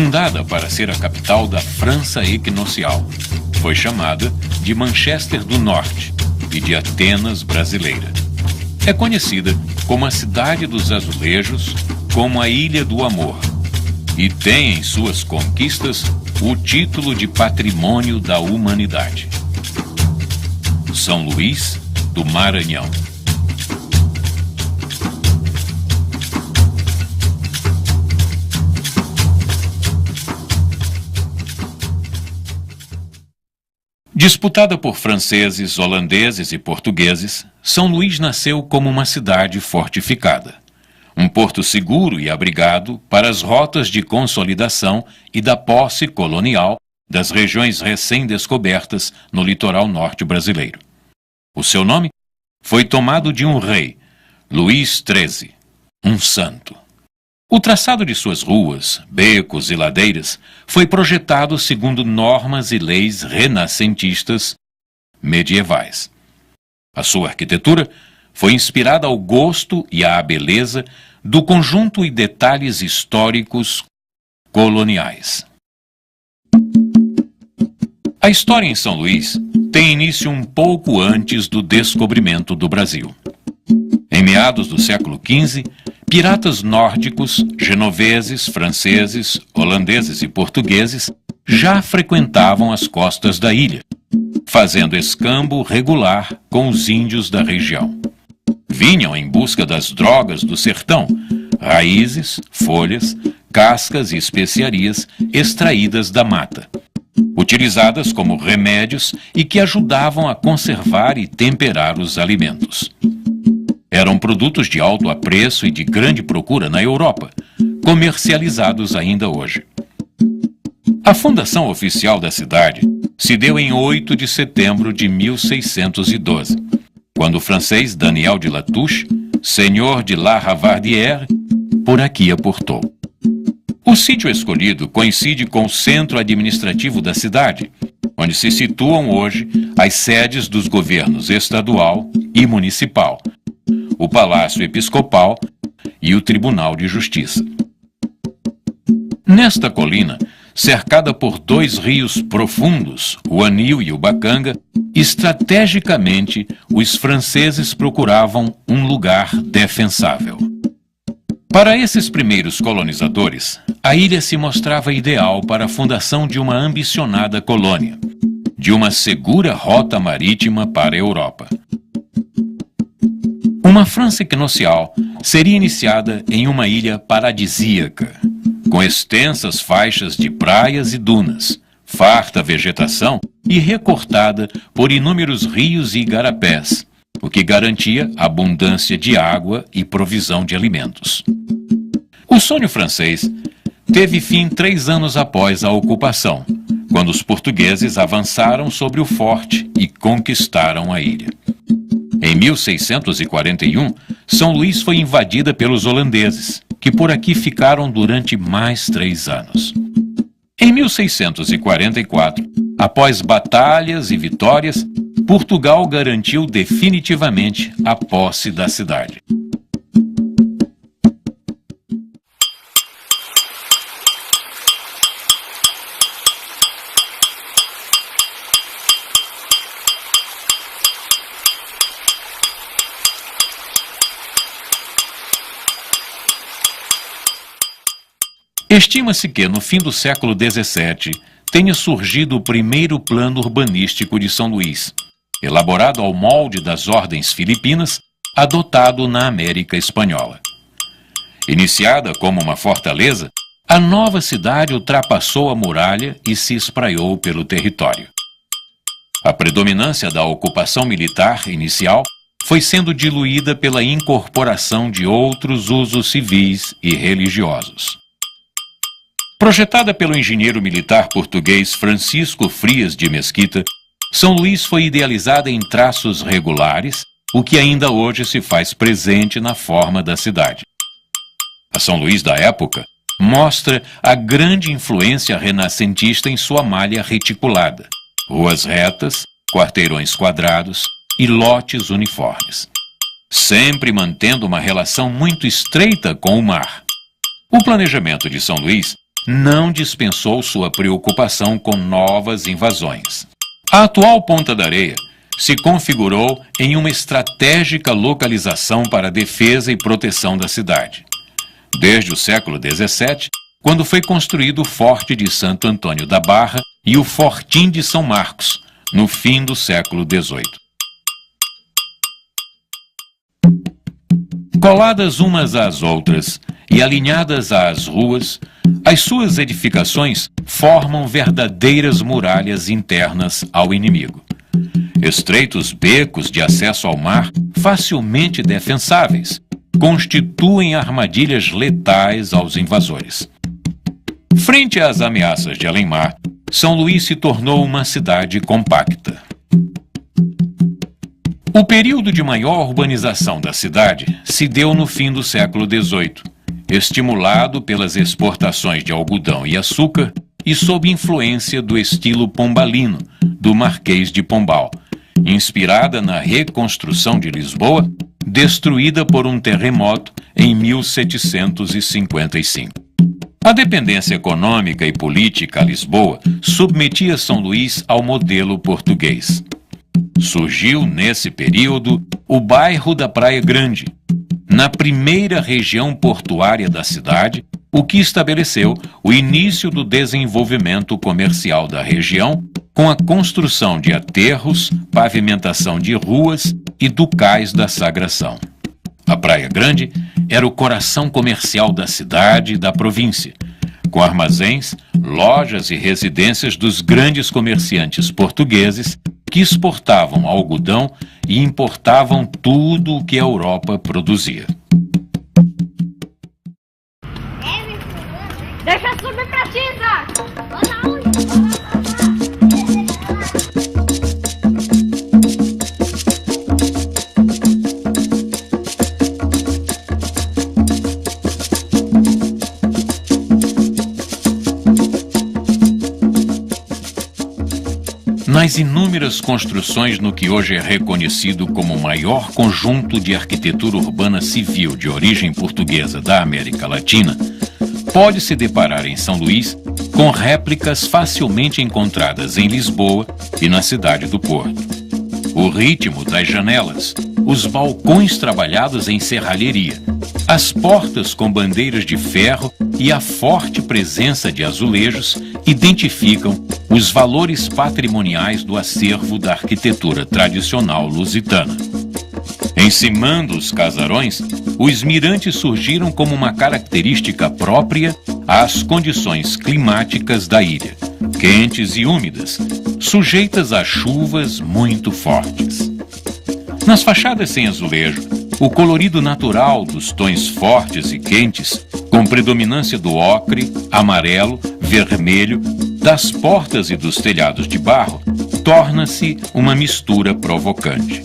Fundada para ser a capital da França equinocial, foi chamada de Manchester do Norte e de Atenas brasileira. É conhecida como a Cidade dos Azulejos, como a Ilha do Amor, e tem em suas conquistas o título de Patrimônio da Humanidade. São Luís do Maranhão. Disputada por franceses, holandeses e portugueses, São Luís nasceu como uma cidade fortificada. Um porto seguro e abrigado para as rotas de consolidação e da posse colonial das regiões recém-descobertas no litoral norte brasileiro. O seu nome foi tomado de um rei, Luís XIII, um santo. O traçado de suas ruas, becos e ladeiras foi projetado segundo normas e leis renascentistas medievais. A sua arquitetura foi inspirada ao gosto e à beleza do conjunto e detalhes históricos coloniais. A história em São Luís tem início um pouco antes do descobrimento do Brasil. Em meados do século XV, piratas nórdicos, genoveses, franceses, holandeses e portugueses já frequentavam as costas da ilha, fazendo escambo regular com os índios da região. Vinham em busca das drogas do sertão, raízes, folhas, cascas e especiarias extraídas da mata, utilizadas como remédios e que ajudavam a conservar e temperar os alimentos. Eram produtos de alto apreço e de grande procura na Europa, comercializados ainda hoje. A fundação oficial da cidade se deu em 8 de setembro de 1612, quando o francês Daniel de Latouche, senhor de La Ravardière, por aqui aportou. O sítio escolhido coincide com o centro administrativo da cidade, onde se situam hoje as sedes dos governos estadual e municipal, o Palácio Episcopal e o Tribunal de Justiça. Nesta colina, cercada por 2 rios profundos, o Anil e o Bacanga, estrategicamente os franceses procuravam um lugar defensável. Para esses primeiros colonizadores, a ilha se mostrava ideal para a fundação de uma ambicionada colônia, de uma segura rota marítima para a Europa. Uma França equinocial seria iniciada em uma ilha paradisíaca, com extensas faixas de praias e dunas, farta vegetação e recortada por inúmeros rios e igarapés, o que garantia abundância de água e provisão de alimentos. O sonho francês teve fim 3 anos após a ocupação, quando os portugueses avançaram sobre o forte e conquistaram a ilha. Em 1641, São Luís foi invadida pelos holandeses, que por aqui ficaram durante mais 3 anos. Em 1644, após batalhas e vitórias, Portugal garantiu definitivamente a posse da cidade. Estima-se que, no fim do século XVII, tenha surgido o primeiro plano urbanístico de São Luís, elaborado ao molde das ordens filipinas, adotado na América Espanhola. Iniciada como uma fortaleza, a nova cidade ultrapassou a muralha e se espraiou pelo território. A predominância da ocupação militar inicial foi sendo diluída pela incorporação de outros usos civis e religiosos. Projetada pelo engenheiro militar português Francisco Frias de Mesquita, São Luís foi idealizada em traços regulares, o que ainda hoje se faz presente na forma da cidade. A São Luís da época mostra a grande influência renascentista em sua malha reticulada, ruas retas, quarteirões quadrados e lotes uniformes, sempre mantendo uma relação muito estreita com o mar. O planejamento de São Luís não dispensou sua preocupação com novas invasões. A atual Ponta da Areia se configurou em uma estratégica localização para a defesa e proteção da cidade. Desde o século XVII, quando foi construído o Forte de Santo Antônio da Barra e o Fortim de São Marcos, no fim do século XVIII. Coladas umas às outras e alinhadas às ruas, as suas edificações formam verdadeiras muralhas internas ao inimigo. Estreitos becos de acesso ao mar, facilmente defensáveis, constituem armadilhas letais aos invasores. Frente às ameaças de além-mar, São Luís se tornou uma cidade compacta. O período de maior urbanização da cidade se deu no fim do século XVIII, estimulado pelas exportações de algodão e açúcar e sob influência do estilo pombalino do Marquês de Pombal, inspirada na reconstrução de Lisboa, destruída por um terremoto em 1755. A dependência econômica e política a Lisboa submetia São Luís ao modelo português. Surgiu, nesse período, o bairro da Praia Grande, na primeira região portuária da cidade, o que estabeleceu o início do desenvolvimento comercial da região, com a construção de aterros, pavimentação de ruas e do cais da Sagração. A Praia Grande era o coração comercial da cidade e da província, com armazéns, lojas e residências dos grandes comerciantes portugueses que exportavam algodão e importavam tudo o que a Europa produzia. Deixa eu subir pra Tisa! Nas inúmeras construções no que hoje é reconhecido como o maior conjunto de arquitetura urbana civil de origem portuguesa da América Latina, pode-se deparar em São Luís com réplicas facilmente encontradas em Lisboa e na cidade do Porto. O ritmo das janelas, os balcões trabalhados em serralheria, as portas com bandeiras de ferro e a forte presença de azulejos identificam os valores patrimoniais do acervo da arquitetura tradicional lusitana. Encimando os casarões, os mirantes surgiram como uma característica própria às condições climáticas da ilha, quentes e úmidas, sujeitas a chuvas muito fortes. Nas fachadas sem azulejo, o colorido natural dos tons fortes e quentes, com predominância do ocre, amarelo, vermelho, das portas e dos telhados de barro, torna-se uma mistura provocante.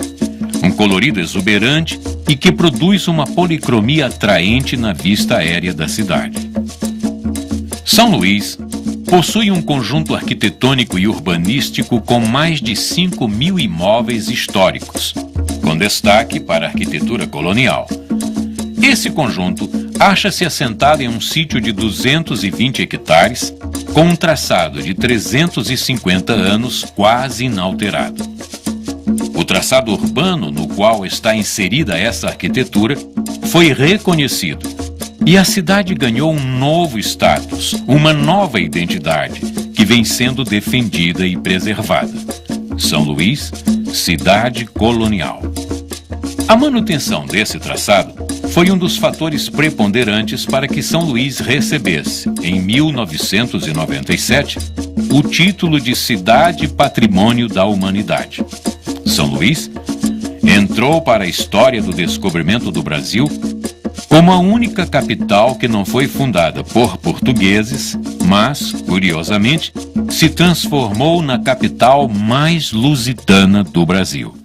Um colorido exuberante e que produz uma policromia atraente na vista aérea da cidade. São Luís possui um conjunto arquitetônico e urbanístico com mais de 5.000 imóveis históricos, com destaque para a arquitetura colonial. Esse conjunto acha-se assentado em um sítio de 220 hectares, com um traçado de 350 anos quase inalterado. O traçado urbano no qual está inserida essa arquitetura foi reconhecido e a cidade ganhou um novo status, uma nova identidade que vem sendo defendida e preservada. São Luís, cidade colonial. A manutenção desse traçado foi um dos fatores preponderantes para que São Luís recebesse, em 1997, o título de Cidade Patrimônio da Humanidade. São Luís entrou para a história do descobrimento do Brasil como a única capital que não foi fundada por portugueses, mas, curiosamente, se transformou na capital mais lusitana do Brasil.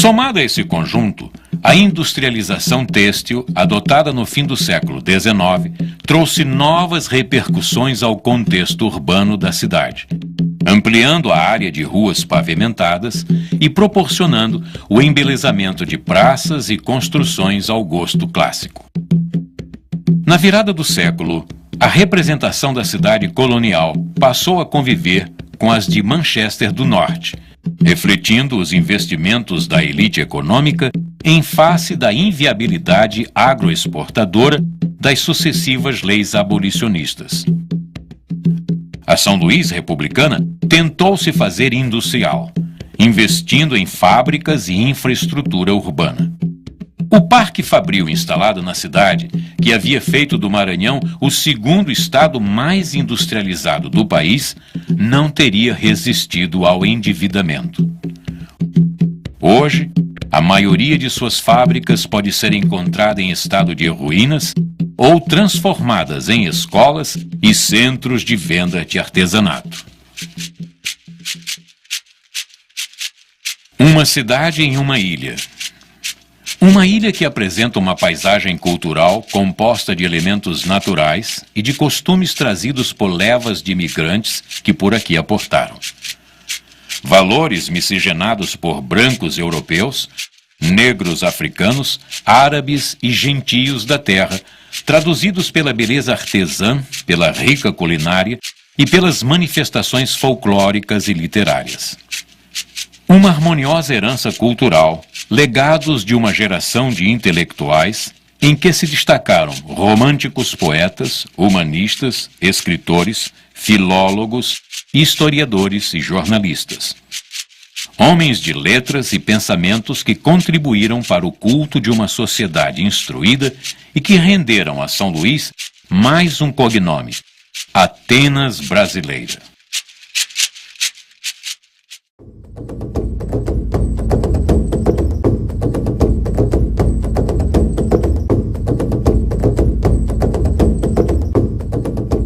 Somada a esse conjunto, a industrialização têxtil, adotada no fim do século XIX, trouxe novas repercussões ao contexto urbano da cidade, ampliando a área de ruas pavimentadas e proporcionando o embelezamento de praças e construções ao gosto clássico. Na virada do século, a representação da cidade colonial passou a conviver com as de Manchester do Norte, refletindo os investimentos da elite econômica em face da inviabilidade agroexportadora das sucessivas leis abolicionistas. A São Luís republicana tentou se fazer industrial, investindo em fábricas e infraestrutura urbana. O Parque Fabril instalado na cidade, que havia feito do Maranhão o segundo estado mais industrializado do país, não teria resistido ao endividamento. Hoje, a maioria de suas fábricas pode ser encontrada em estado de ruínas ou transformadas em escolas e centros de venda de artesanato. Uma cidade em uma ilha. Uma ilha que apresenta uma paisagem cultural composta de elementos naturais e de costumes trazidos por levas de imigrantes que por aqui aportaram. Valores miscigenados por brancos europeus, negros africanos, árabes e gentios da terra, traduzidos pela beleza artesã, pela rica culinária e pelas manifestações folclóricas e literárias. Uma harmoniosa herança cultural, legados de uma geração de intelectuais em que se destacaram românticos poetas, humanistas, escritores, filólogos, historiadores e jornalistas. Homens de letras e pensamentos que contribuíram para o culto de uma sociedade instruída e que renderam a São Luís mais um cognome: Atenas Brasileira.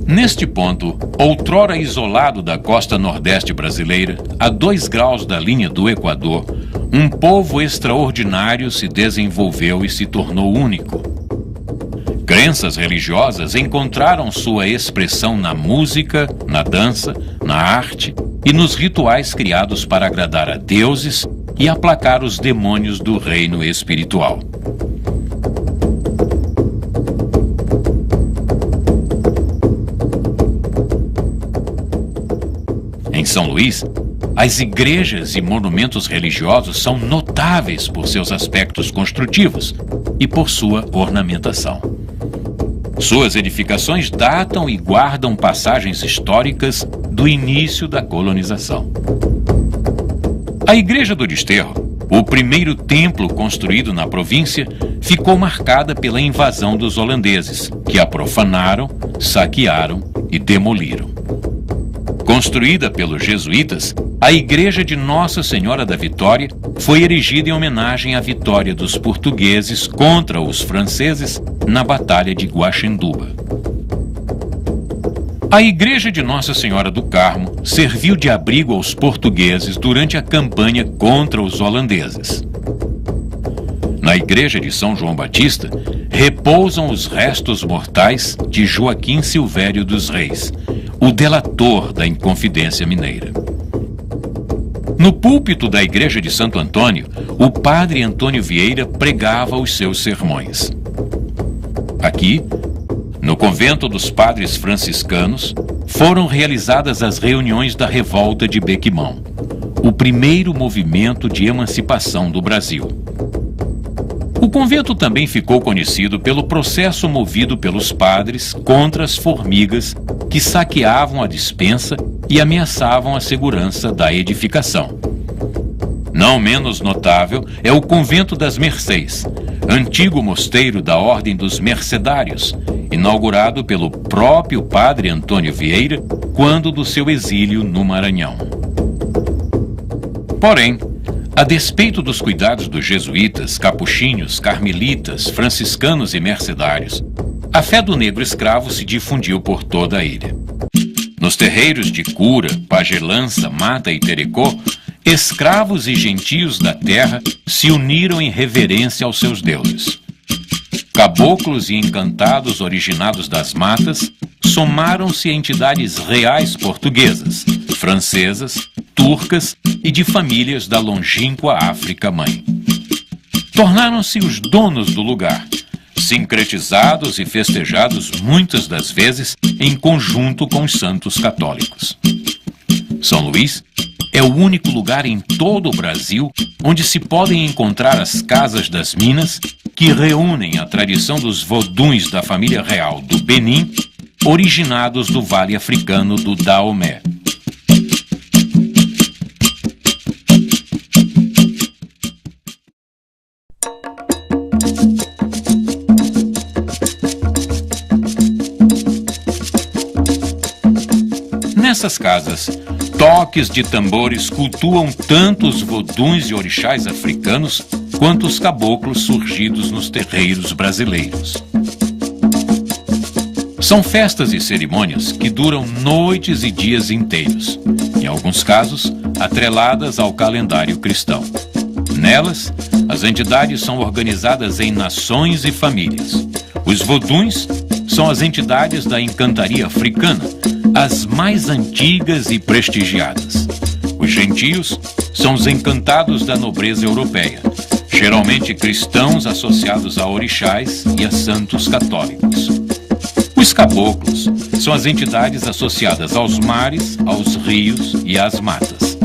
Neste ponto, outrora isolado da costa nordeste brasileira, a 2 graus da linha do Equador, um povo extraordinário se desenvolveu e se tornou único. Crenças religiosas encontraram sua expressão na música, na dança, na arte e nos rituais criados para agradar a deuses e aplacar os demônios do reino espiritual. Em São Luís, as igrejas e monumentos religiosos são notáveis por seus aspectos construtivos e por sua ornamentação. Suas edificações datam e guardam passagens históricas do início da colonização. A Igreja do Desterro, o primeiro templo construído na província, ficou marcada pela invasão dos holandeses, que a profanaram, saquearam e demoliram. Construída pelos jesuítas, a Igreja de Nossa Senhora da Vitória foi erigida em homenagem à vitória dos portugueses contra os franceses na Batalha de Guaxenduba. A Igreja de Nossa Senhora do Carmo serviu de abrigo aos portugueses durante a campanha contra os holandeses. Na Igreja de São João Batista, repousam os restos mortais de Joaquim Silvério dos Reis, o delator da Inconfidência Mineira. No púlpito da Igreja de Santo Antônio, o padre Antônio Vieira pregava os seus sermões. Aqui, no convento dos padres franciscanos, foram realizadas as reuniões da Revolta de Bequimão, o primeiro movimento de emancipação do Brasil. O convento também ficou conhecido pelo processo movido pelos padres contra as formigas que saqueavam a despensa e ameaçavam a segurança da edificação. Não menos notável é o Convento das Mercês, antigo mosteiro da Ordem dos Mercedários, inaugurado pelo próprio padre Antônio Vieira quando do seu exílio no Maranhão. Porém, a despeito dos cuidados dos jesuítas, capuchinhos, carmelitas, franciscanos e mercedários, a fé do negro escravo se difundiu por toda a ilha. Nos terreiros de Cura, Pagelança, Mata e Terecô, escravos e gentios da terra se uniram em reverência aos seus deuses. Caboclos e encantados originados das matas somaram-se a entidades reais portuguesas, francesas, turcas e de famílias da longínqua África-mãe. Tornaram-se os donos do lugar, sincretizados e festejados muitas das vezes em conjunto com os santos católicos. São Luís é o único lugar em todo o Brasil onde se podem encontrar as casas das minas que reúnem a tradição dos voduns da família real do Benin, originados do vale africano do Daomé. Nessas casas, toques de tambores cultuam tanto os voduns e orixás africanos quanto os caboclos surgidos nos terreiros brasileiros. São festas e cerimônias que duram noites e dias inteiros, em alguns casos, atreladas ao calendário cristão. Nelas, as entidades são organizadas em nações e famílias. Os voduns são as entidades da encantaria africana, as mais antigas e prestigiadas. Os gentios são os encantados da nobreza europeia, geralmente cristãos associados a orixás e a santos católicos. Os caboclos são as entidades associadas aos mares, aos rios e às matas.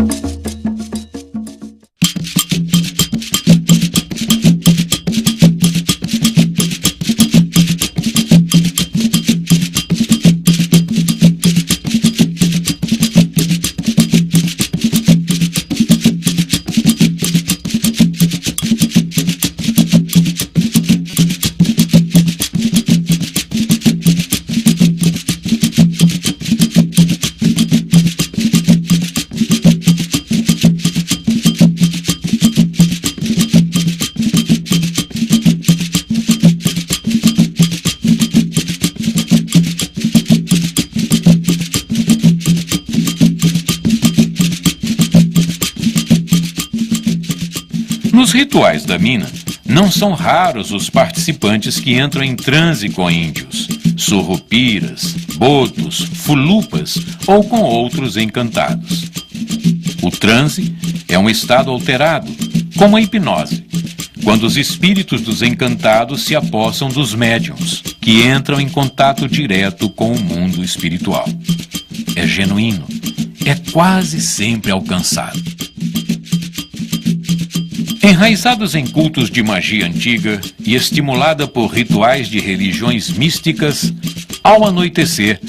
Nos rituais da mina, não são raros os participantes que entram em transe com índios, surrupiras, botos, fulupas ou com outros encantados. O transe é um estado alterado, como a hipnose, quando os espíritos dos encantados se apossam dos médiuns, que entram em contato direto com o mundo espiritual. É genuíno, é quase sempre alcançado. Enraizados em cultos de magia antiga e estimulada por rituais de religiões místicas, ao anoitecer,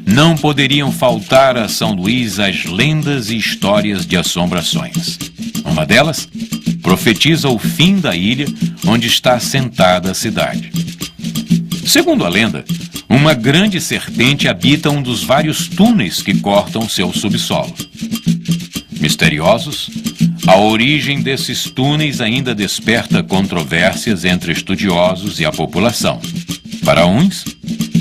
não poderiam faltar a São Luís as lendas e histórias de assombrações. Uma delas profetiza o fim da ilha onde está assentada a cidade. Segundo a lenda, uma grande serpente habita um dos vários túneis que cortam seu subsolo. Misteriosos, a origem desses túneis ainda desperta controvérsias entre estudiosos e a população. Para uns,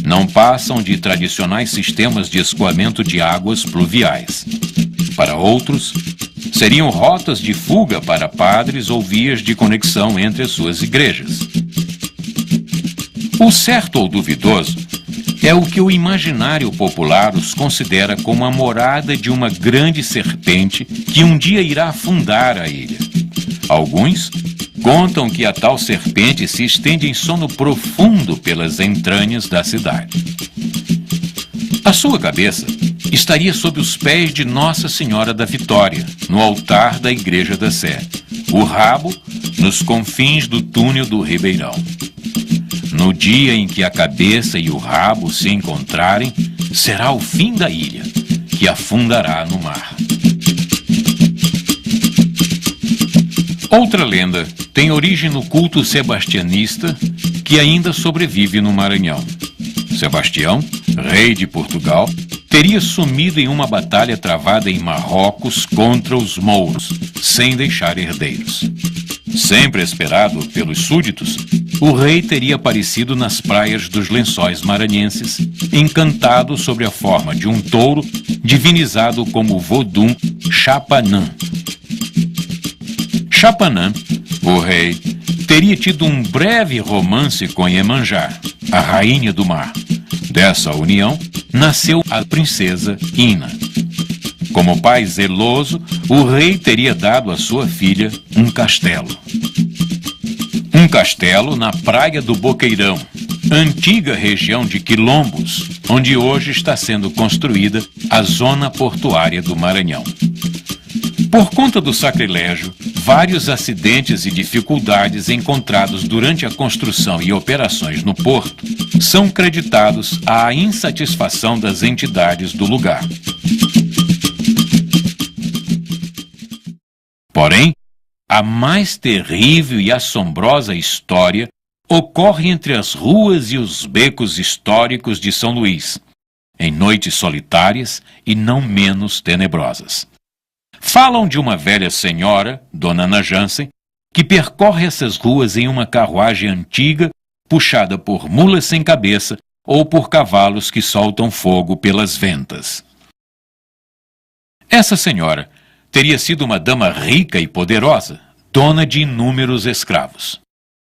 não passam de tradicionais sistemas de escoamento de águas pluviais. Para outros, seriam rotas de fuga para padres ou vias de conexão entre as suas igrejas. O certo ou duvidoso é o que o imaginário popular os considera como a morada de uma grande serpente que um dia irá afundar a ilha. Alguns contam que a tal serpente se estende em sono profundo pelas entranhas da cidade. A sua cabeça estaria sob os pés de Nossa Senhora da Vitória, no altar da Igreja da Sé, o rabo nos confins do túnel do Ribeirão. No dia em que a cabeça e o rabo se encontrarem, será o fim da ilha, que afundará no mar. Outra lenda tem origem no culto sebastianista, que ainda sobrevive no Maranhão. Sebastião, rei de Portugal, teria sumido em uma batalha travada em Marrocos contra os mouros, sem deixar herdeiros. Sempre esperado pelos súditos, o rei teria aparecido nas praias dos Lençóis maranhenses, encantado sobre a forma de um touro, divinizado como Vodun Chapanã. Chapanã, o rei, teria tido um breve romance com Iemanjá, a rainha do mar. Dessa união, nasceu a princesa Ina. Como pai zeloso, o rei teria dado à sua filha um castelo. Um castelo na praia do Boqueirão, antiga região de quilombos, onde hoje está sendo construída a zona portuária do Maranhão. Por conta do sacrilégio, vários acidentes e dificuldades encontrados durante a construção e operações no porto são creditados à insatisfação das entidades do lugar. Porém, a mais terrível e assombrosa história ocorre entre as ruas e os becos históricos de São Luís, em noites solitárias e não menos tenebrosas. Falam de uma velha senhora, Dona Ana Jansen, que percorre essas ruas em uma carruagem antiga, puxada por mulas sem cabeça ou por cavalos que soltam fogo pelas ventas. Essa senhora teria sido uma dama rica e poderosa, dona de inúmeros escravos.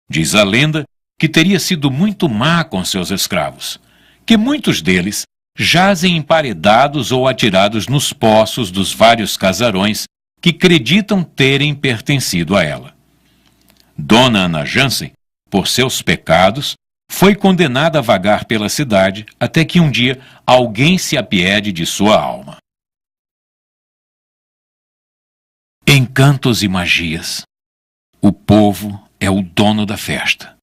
Diz a lenda que teria sido muito má com seus escravos, que muitos deles jazem emparedados ou atirados nos poços dos vários casarões que acreditam terem pertencido a ela. Dona Ana Jansen, por seus pecados, foi condenada a vagar pela cidade até que um dia alguém se apiede de sua alma. Encantos e magias. O povo é o dono da festa,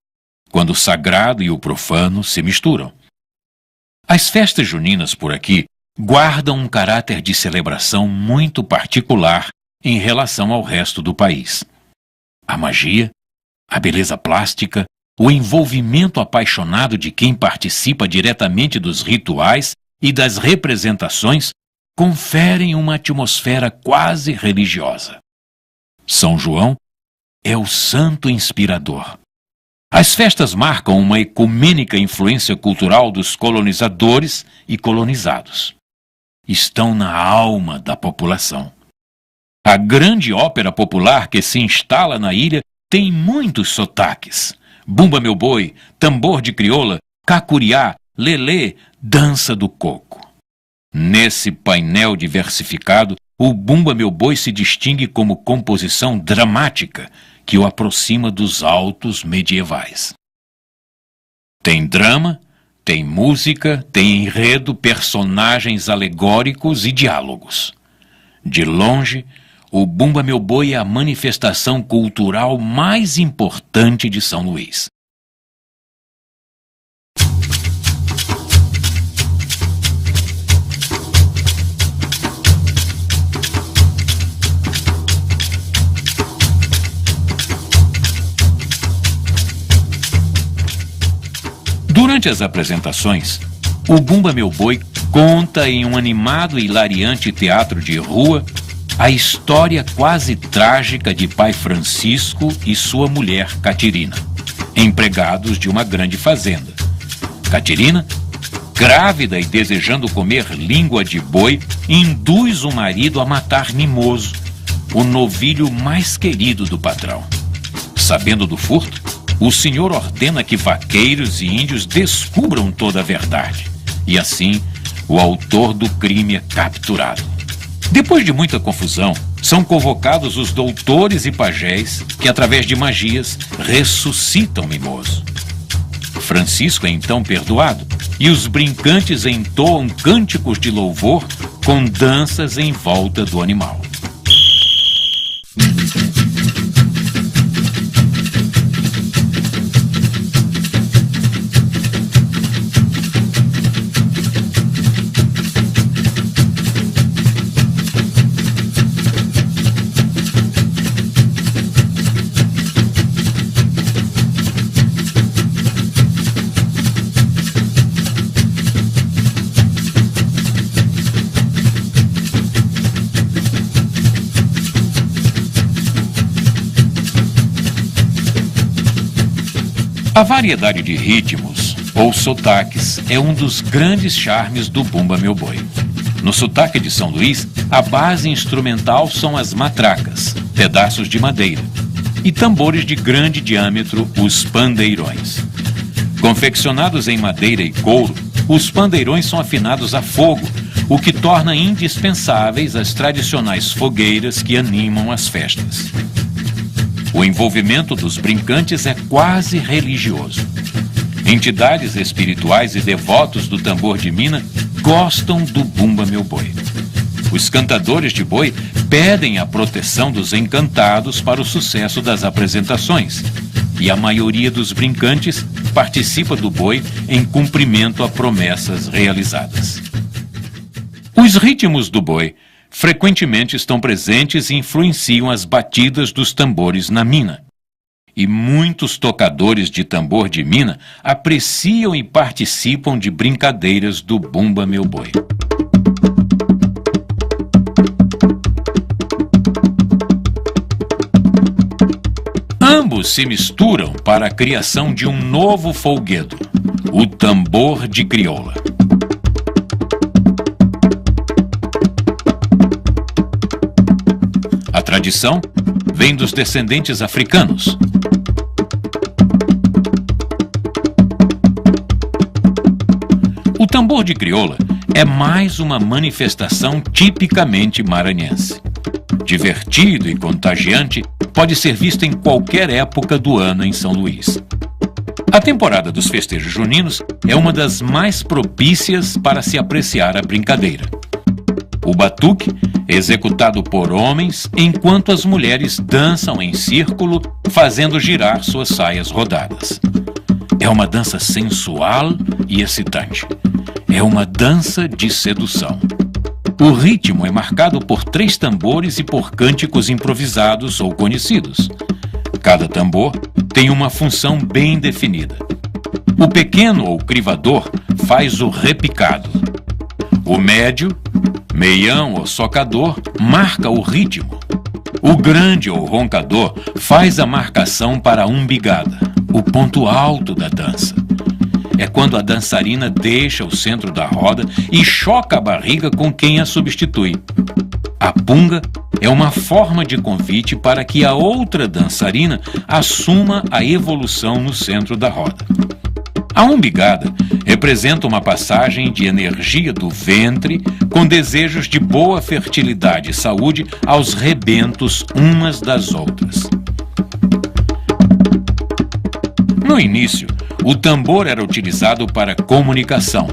quando o sagrado e o profano se misturam. As festas juninas por aqui guardam um caráter de celebração muito particular em relação ao resto do país. A magia, a beleza plástica, o envolvimento apaixonado de quem participa diretamente dos rituais e das representações conferem uma atmosfera quase religiosa. São João é o santo inspirador. As festas marcam uma ecumênica influência cultural dos colonizadores e colonizados. Estão na alma da população. A grande ópera popular que se instala na ilha tem muitos sotaques. Bumba Meu Boi, tambor de crioula, cacuriá, lelê, dança do coco. Nesse painel diversificado, o Bumba Meu Boi se distingue como composição dramática que o aproxima dos autos medievais. Tem drama, tem música, tem enredo, personagens alegóricos e diálogos. De longe, o Bumba Meu Boi é a manifestação cultural mais importante de São Luís. Durante as apresentações, o Bumba Meu Boi conta em um animado e hilariante teatro de rua a história quase trágica de pai Francisco e sua mulher Catirina, empregados de uma grande fazenda. Catirina, grávida e desejando comer língua de boi, induz o marido a matar Mimoso, o novilho mais querido do patrão. Sabendo do furto, o senhor ordena que vaqueiros e índios descubram toda a verdade. E assim, o autor do crime é capturado. Depois de muita confusão, são convocados os doutores e pajés que, através de magias, ressuscitam Mimoso. Francisco é então perdoado e os brincantes entoam cânticos de louvor com danças em volta do animal. A variedade de ritmos ou sotaques é um dos grandes charmes do Bumba Meu Boi. No sotaque de São Luís, a base instrumental são as matracas, pedaços de madeira, e tambores de grande diâmetro, os pandeirões. Confeccionados em madeira e couro, os pandeirões são afinados a fogo, o que torna indispensáveis as tradicionais fogueiras que animam as festas. O envolvimento dos brincantes é quase religioso. Entidades espirituais e devotos do tambor de mina gostam do Bumba Meu Boi. Os cantadores de boi pedem a proteção dos encantados para o sucesso das apresentações, e a maioria dos brincantes participa do boi em cumprimento a promessas realizadas. Os ritmos do boi frequentemente estão presentes e influenciam as batidas dos tambores na mina. E muitos tocadores de tambor de mina apreciam e participam de brincadeiras do Bumba Meu Boi. Ambos se misturam para a criação de um novo folguedo, o tambor de crioula. A tradição vem dos descendentes africanos. O tambor de crioula é mais uma manifestação tipicamente maranhense. Divertido e contagiante, pode ser visto em qualquer época do ano em São Luís. A temporada dos festejos juninos é uma das mais propícias para se apreciar a brincadeira. O batuque é executado por homens, enquanto as mulheres dançam em círculo, fazendo girar suas saias rodadas. É uma dança sensual e excitante. É uma dança de sedução. O ritmo é marcado por 3 tambores e por cânticos improvisados ou conhecidos. Cada tambor tem uma função bem definida. O pequeno ou crivador faz o repicado. O médio, meião ou socador marca o ritmo. O grande ou roncador faz a marcação para a umbigada, o ponto alto da dança. É quando a dançarina deixa o centro da roda e choca a barriga com quem a substitui. A punga é uma forma de convite para que a outra dançarina assuma a evolução no centro da roda. A umbigada representa uma passagem de energia do ventre com desejos de boa fertilidade e saúde aos rebentos umas das outras. No início, o tambor era utilizado para comunicação,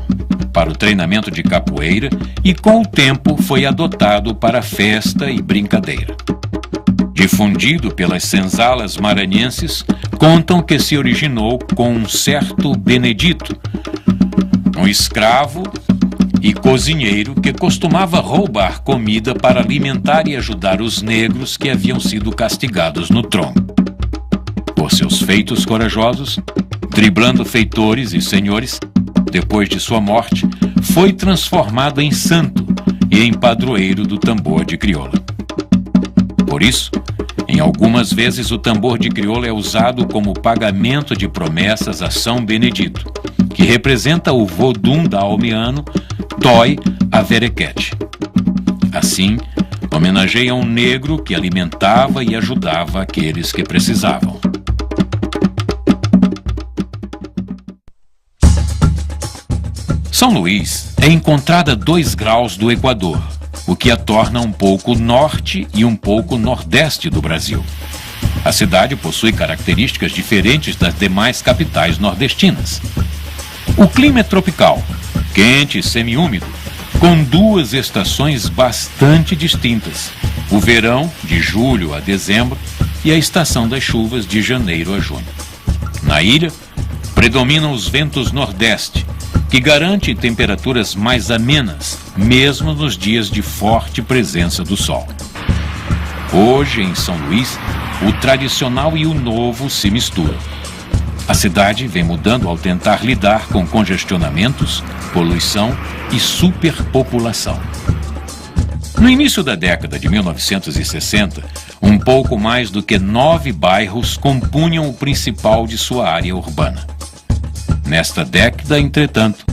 para o treinamento de capoeira e com o tempo foi adotado para festa e brincadeira. Difundido pelas senzalas maranhenses, contam que se originou com um certo Benedito, um escravo e cozinheiro que costumava roubar comida para alimentar e ajudar os negros que haviam sido castigados no tronco. Por seus feitos corajosos, driblando feitores e senhores, depois de sua morte, foi transformado em santo e em padroeiro do tambor de crioula. Por isso, em algumas vezes o tambor de crioula é usado como pagamento de promessas a São Benedito, que representa o vodum daomiano Toi Averequete. Assim, homenageia um negro que alimentava e ajudava aqueles que precisavam. São Luís é encontrada a 2 graus do Equador, o que a torna um pouco norte e um pouco nordeste do Brasil. A cidade possui características diferentes das demais capitais nordestinas. O clima é tropical, quente e semiúmido, com 2 estações bastante distintas: o verão, de julho a dezembro, e a estação das chuvas, de janeiro a junho. Na ilha, predominam os ventos nordeste, que garante temperaturas mais amenas, mesmo nos dias de forte presença do sol. Hoje, em São Luís, o tradicional e o novo se misturam. A cidade vem mudando ao tentar lidar com congestionamentos, poluição e superpopulação. No início da década de 1960, um pouco mais do que 9 bairros compunham o principal de sua área urbana. Nesta década, entretanto,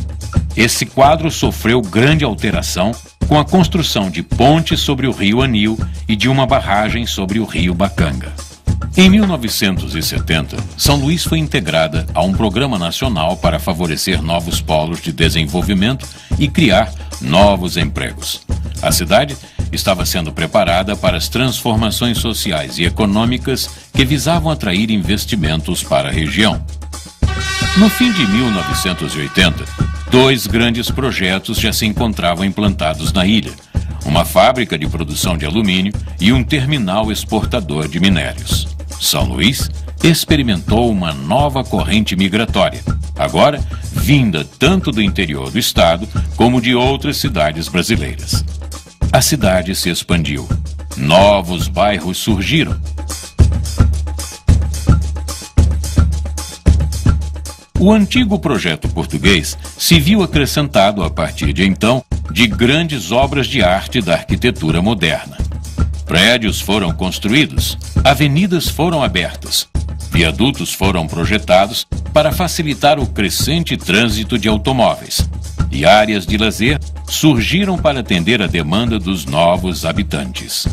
esse quadro sofreu grande alteração com a construção de pontes sobre o rio Anil e de uma barragem sobre o rio Bacanga. Em 1970, São Luís foi integrada a um programa nacional para favorecer novos polos de desenvolvimento e criar novos empregos. A cidade estava sendo preparada para as transformações sociais e econômicas que visavam atrair investimentos para a região. No fim de 1980, 2 grandes projetos já se encontravam implantados na ilha: uma fábrica de produção de alumínio e um terminal exportador de minérios. São Luís experimentou uma nova corrente migratória, agora vinda tanto do interior do estado como de outras cidades brasileiras. A cidade se expandiu. Novos bairros surgiram. O antigo projeto português se viu acrescentado, a partir de então, de grandes obras de arte da arquitetura moderna. Prédios foram construídos, avenidas foram abertas, viadutos foram projetados para facilitar o crescente trânsito de automóveis, e áreas de lazer surgiram para atender a demanda dos novos habitantes.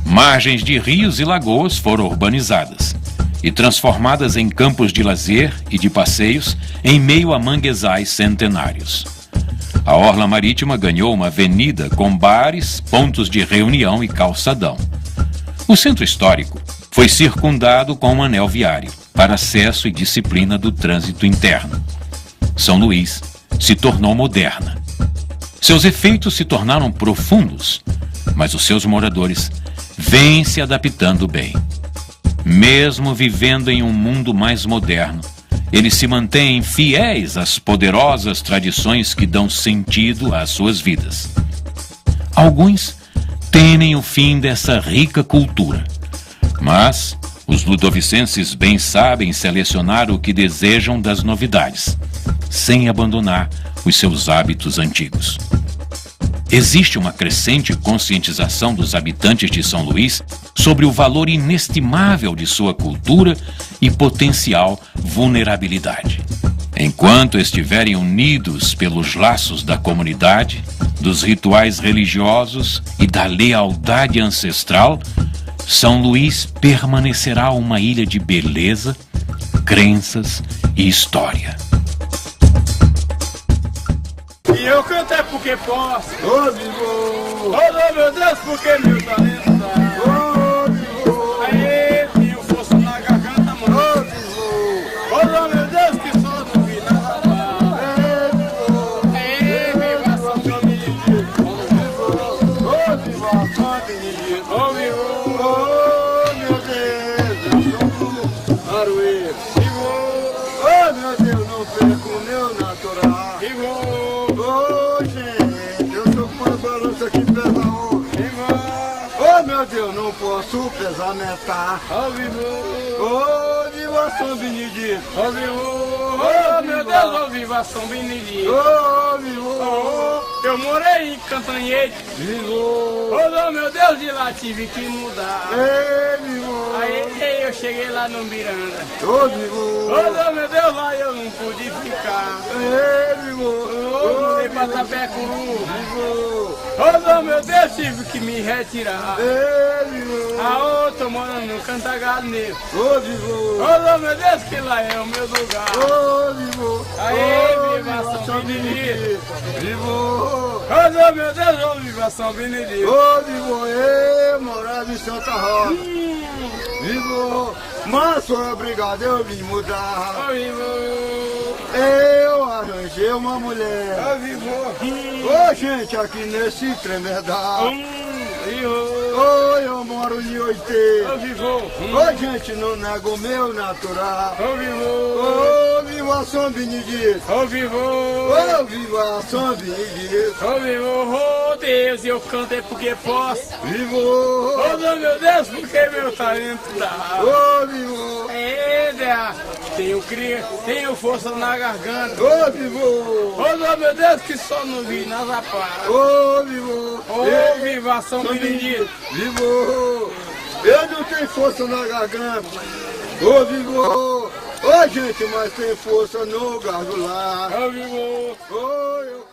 Margens de rios e lagoas foram urbanizadas e transformadas em campos de lazer e de passeios em meio a manguezais centenários. A orla marítima ganhou uma avenida com bares, pontos de reunião e calçadão. O centro histórico foi circundado com um anel viário para acesso e disciplina do trânsito interno. São Luís se tornou moderna. Seus efeitos se tornaram profundos, mas os seus moradores vêm se adaptando bem. Mesmo vivendo em um mundo mais moderno, eles se mantêm fiéis às poderosas tradições que dão sentido às suas vidas. Alguns temem o fim dessa rica cultura, mas os ludovicenses bem sabem selecionar o que desejam das novidades, sem abandonar os seus hábitos antigos. Existe uma crescente conscientização dos habitantes de São Luís sobre o valor inestimável de sua cultura e potencial vulnerabilidade. Enquanto estiverem unidos pelos laços da comunidade, dos rituais religiosos e da lealdade ancestral, São Luís permanecerá uma ilha de beleza, crenças e história. E eu canto é porque posso. Ô, vivo! Oh, meu Deus, porque meu talento dá. Ô, vivo! Aê, tenho força na garganta, mano. Ô, vivo! Oh, meu Deus, que só não vi nada mal. Aê, viva a São Benedito. Ô, vivo! Ô, viva a São Benedito. Ô, vivo! Ô, meu Deus, Aroeiro. Vivo! Ô, meu Deus, não perco o meu natural. Vivo! Meu Deus, não posso pesar metade. Ó viva São Benedito. Ó meu Deus, ó viva São Benedito. Ó eu morei em Cantanhede. Ó meu Deus, de lá tive que mudar. Aí eu cheguei lá no Miranda. Ó meu Deus, lá eu não pude ficar. Mudei pra Tapecuru. Ó meu Deus, tive que me retirar. Ah, tô morando no Cantagalo Negro. Ô, meu Deus, que lá é o meu lugar. Aê, viva São Benedito. Ô, meu Deus, ô, viva São Benedito. Ô, morava em Santa Rosa. Mas sou obrigado, eu vim mudar. Eu arranjei uma mulher. Ô, gente, aqui nesse tremedal. Eu moro em Oitê. Ô, gente, não nego o meu natural. Ô, viva São Benedito. Ô, viva São Benedito. Ô, Deus, eu canto é porque posso. Ô, meu Deus, porque meu talento dá. Tenho força na garganta. Ô, meu Deus, que só não vi nas aparas. Ô, viva São Benedito. Eu não tenho força na garganta. Ô, gente, mas tem força no gargular. Ô, eu